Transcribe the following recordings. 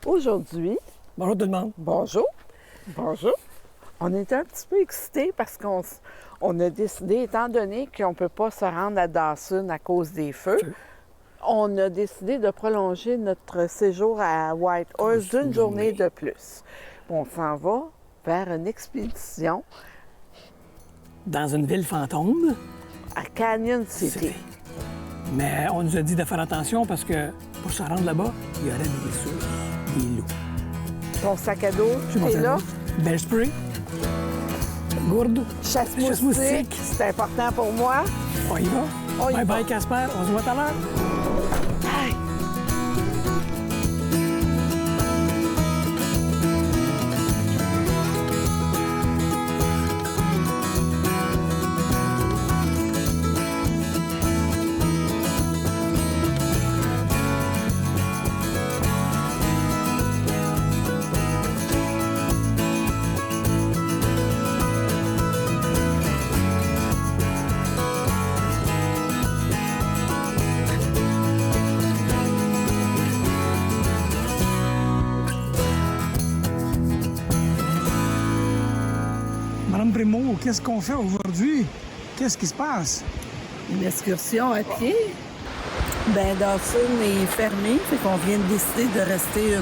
Aujourd'hui, Bonjour tout le monde. bonjour, bonjour. On est un petit peu excités parce qu'on a décidé, étant donné qu'on ne peut pas se rendre à Dawson à cause des feux, on a décidé de prolonger notre séjour à Whitehorse d'une journée de plus. On s'en va vers une expédition Dans une ville fantôme. à Canyon City. Mais on nous a dit de faire attention parce que pour se rendre là-bas, il y aurait des sources, des loups. Ton sac à dos, J'ai mon tout est là. Bear spray, gourde, Chasse Chasse-moustique. moustique, c'est important pour moi. on y va. On y bye va. bye Casper, on se voit tout à l'heure. Hey! Madame Primo, qu'est-ce qu'on fait aujourd'hui? Qu'est-ce qui se passe? Une excursion à pied. Ben Dawson est fermé, fait qu'on vient de décider de rester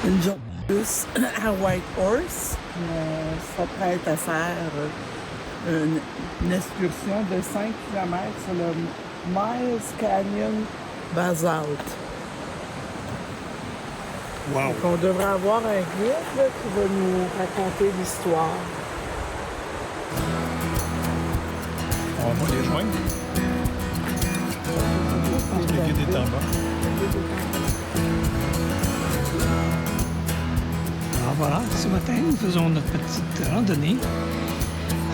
une journée de plus à Whitehorse. Ça prête à faire une excursion de 5 km sur le Miles Canyon Basalt. Wow! Donc, on devrait avoir un guide là, qui va nous raconter l'histoire. On va les joindre. Je pense que le guide est en bas. Alors voilà, ce matin, nous faisons notre petite randonnée.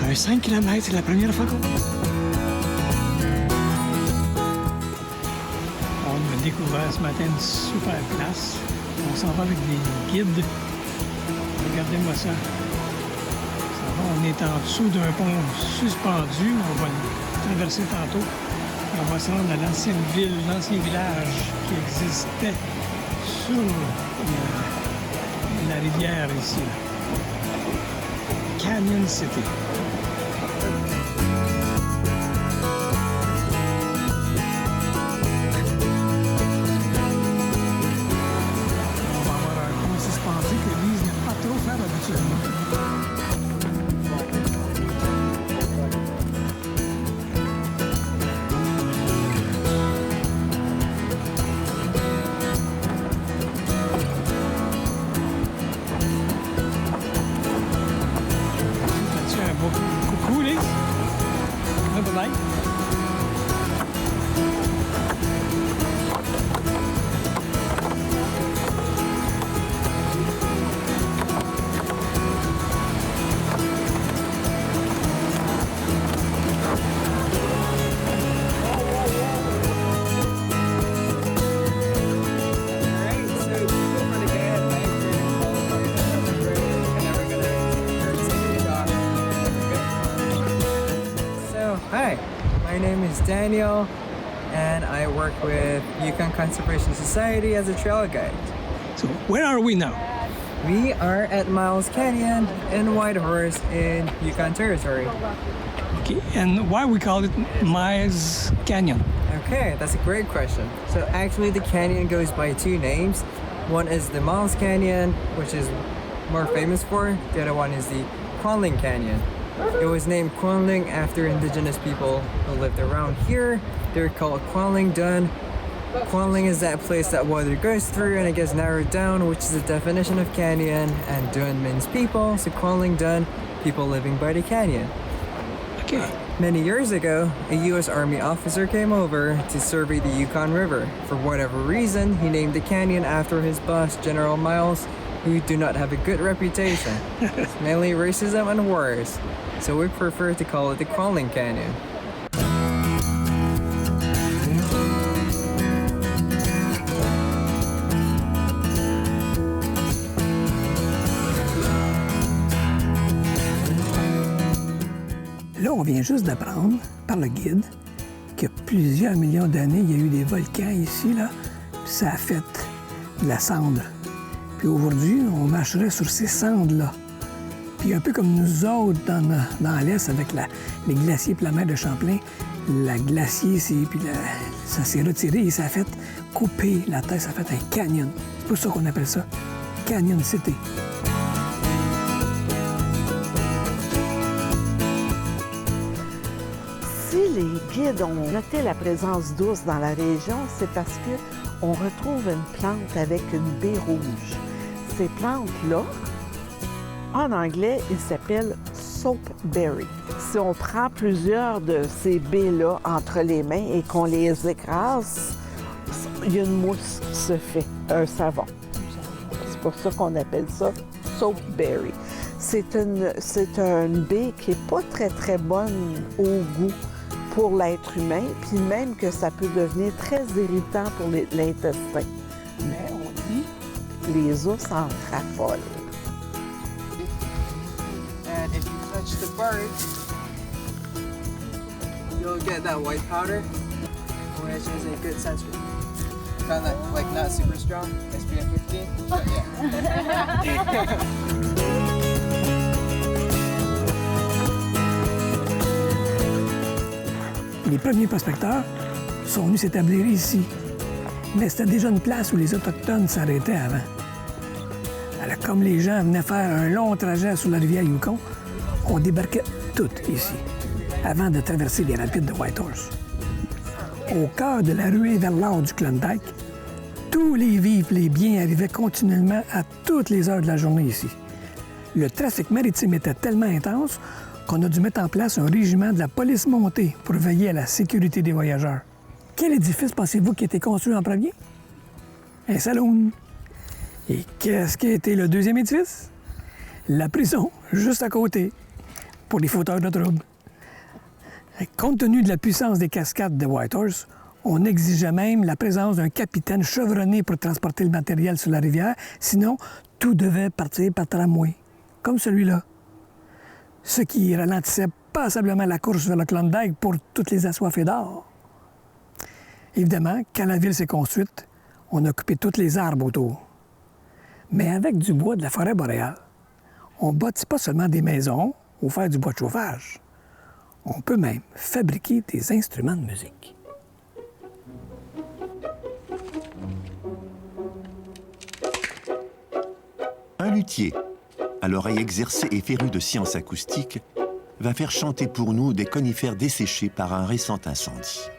Un 5 km, c'est la première fois qu'on... On a découvert ce matin une super place. On s'en va avec des guides. Regardez-moi ça. On est en dessous d'un pont suspendu. On va le traverser tantôt. On va se rendre à l'ancienne ville, l'ancien village qui existait sur la rivière ici. Canyon City. On va avoir un pont suspendu que Lise n'aime pas trop faire habituellement. As-tu un beau coucou, Lise? Bye-bye. So, hi, my name is Daniel, and I work with Yukon Conservation Society as a trail guide. So, where are we now? We are at Miles Canyon in Whitehorse in Yukon Territory. Okay, and why we call it Miles Canyon? Okay, that's a great question. So actually the canyon goes by two names. One is the Miles Canyon, which is more famous for. The other one is the Quanling Canyon. It was named Quanling after indigenous people who lived around here. They're called Quanling Dun. Quanling is that place that water goes through and it gets narrowed down, which is the definition of canyon, and Dun means people, so Quanling Dun, people living by the canyon. Okay. Many years ago, a U.S. Army officer came over to survey the Yukon River. For whatever reason, he named the canyon after his boss, General Miles, who do not have a good reputation. It's mainly racism and wars, so we prefer to call it the Quanling Canyon. Là, on vient juste d'apprendre par le guide qu'il y a plusieurs millions d'années, il y a eu des volcans ici, là, puis ça a fait de la cendre Puis aujourd'hui, on marcherait sur ces cendres-là. Puis un peu comme nous autres dans l'Est avec les glaciers et la mer de Champlain, la glacier, ça s'est retiré et ça a fait couper la terre, ça a fait un canyon. C'est pour ça qu'on appelle ça Canyon City. Si les guides ont noté la présence d'ours dans la région, c'est parce qu'on retrouve une plante avec une baie rouge. Ces plantes-là, en anglais, ils s'appellent soapberry. Si on prend plusieurs de ces baies-là entre les mains et qu'on les écrase, il y a une mousse qui se fait, un savon. C'est pour ça qu'on appelle ça soapberry. C'est une baie qui n'est pas très, très bonne au goût pour l'être humain, puis même que ça peut devenir très irritant pour l'intestin. Mais on dit, les ours en raffolent. And if you touch the bird, you'll get that white powder, which is a good sunscreen. Kind of like not super strong, SPF 15, but yeah. Les premiers prospecteurs sont venus s'établir ici. Mais c'était déjà une place où les Autochtones s'arrêtaient avant. Alors, comme les gens venaient faire un long trajet sur la rivière Yukon, on débarquait tout ici, avant de traverser les rapides de Whitehorse. Au cœur de la ruée vers l'or du Klondike, tous les vivres et les biens arrivaient continuellement à toutes les heures de la journée ici. Le trafic maritime était tellement intense qu'on a dû mettre en place un régiment de la police montée pour veiller à la sécurité des voyageurs. Quel édifice pensez-vous qui a été construit en premier? Un saloon. Et qu'est-ce qui a été le deuxième édifice? La prison, juste à côté, pour les fauteurs de troubles. Compte tenu de la puissance des cascades de Whitehorse, on exigeait même la présence d'un capitaine chevronné pour transporter le matériel sur la rivière, sinon tout devait partir par tramway, comme celui-là. Ce qui ralentissait passablement la course vers le Klondike pour toutes les assoiffés d'or. Évidemment, quand la ville s'est construite, on a coupé tous les arbres autour. Mais avec du bois de la forêt boréale, on ne bâtit pas seulement des maisons ou faire du bois de chauffage. On peut même fabriquer des instruments de musique. Un luthier, à l'oreille exercée et férue de sciences acoustiques, va faire chanter pour nous des conifères desséchés par un récent incendie.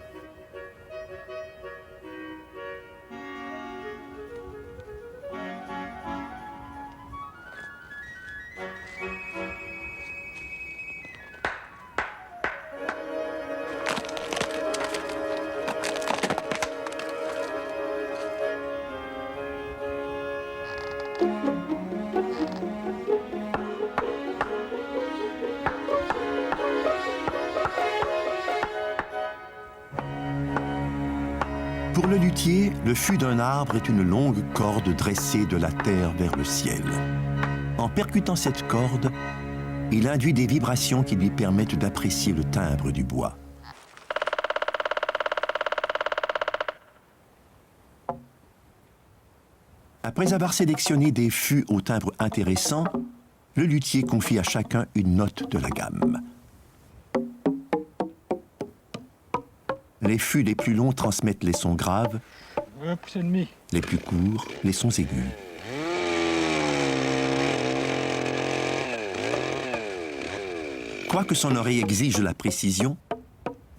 Pour le luthier, le fût d'un arbre est une longue corde dressée de la terre vers le ciel. En percutant cette corde, il induit des vibrations qui lui permettent d'apprécier le timbre du bois. Après avoir sélectionné des fûts au timbre intéressant, le luthier confie à chacun une note de la gamme. Les fûts les plus longs transmettent les sons graves, les plus courts, les sons aigus. Quoique son oreille exige la précision,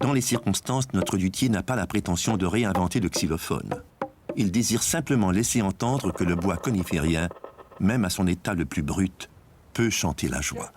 dans les circonstances, notre luthier n'a pas la prétention de réinventer le xylophone. Il désire simplement laisser entendre que le bois coniférien, même à son état le plus brut, peut chanter la joie.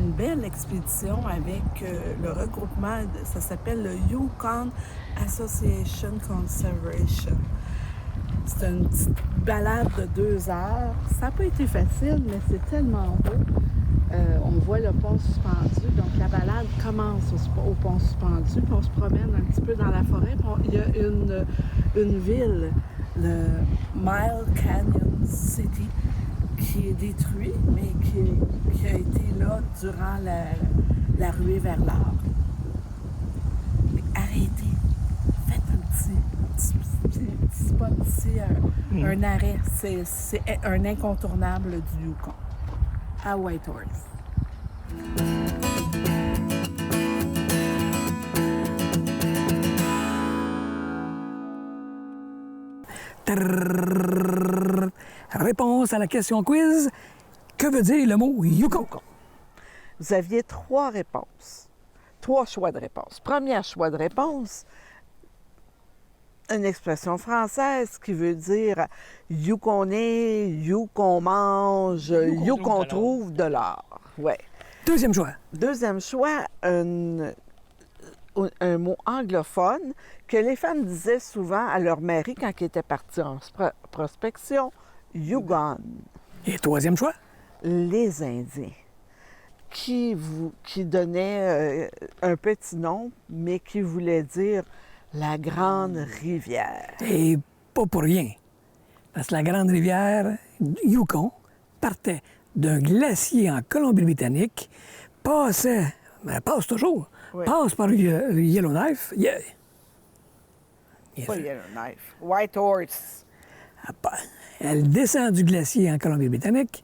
une belle expédition avec le regroupement, ça s'appelle le Yukon Association Conservation. C'est une petite balade de 2 heures. Ça n'a pas été facile, mais c'est tellement beau. On voit le pont suspendu, donc la balade commence au pont suspendu, puis on se promène un petit peu dans la forêt. Il y a une ville, le Mile Canyon City, qui est détruite, mais qui a été là durant la ruée vers l'art. Mais arrêtez, faites un petit spot ici, un arrêt. C'est un incontournable du Yukon, à Whitehorse. Réponse à la question quiz. Que veut dire le mot Yukon? Vous aviez 3 réponses. 3 choix de réponse. Premier choix de réponse, une expression française qui veut dire « you qu'on est, you qu'on mange, you qu'on trouve de l'or ». Ouais. Deuxième choix. Deuxième choix, un mot anglophone que les femmes disaient souvent à leur mari quand ils étaient partis en prospection, « you gone ». Et troisième choix? Les Indiens, qui donnaient un petit nom, mais qui voulait dire la Grande Rivière. Et pas pour rien. Parce que la Grande Rivière Yukon partait d'un glacier en Colombie-Britannique, passe toujours, Oui. passe par le Yellowknife. Yeah. Yes. Pas Yellowknife, Whitehorse. Elle descend du glacier en Colombie-Britannique,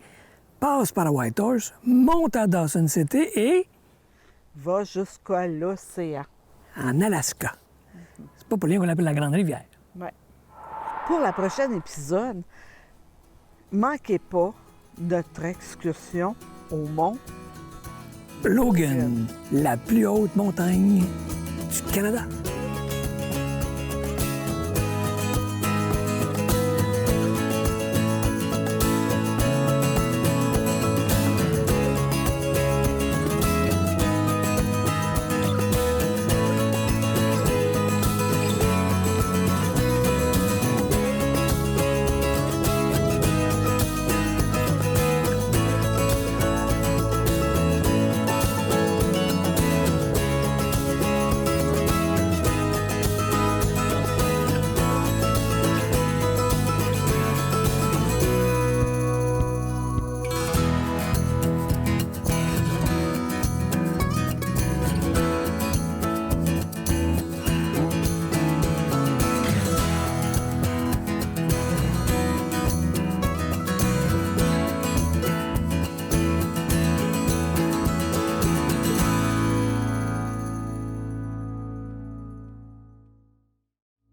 passe par Whitehorse, monte à Dawson City et Va jusqu'à l'océan. en Alaska. C'est pas pour rien qu'on l'appelle la Grande Rivière. Ouais. Pour la prochaine épisode, manquez pas notre excursion au mont Logan, la plus haute montagne du Canada.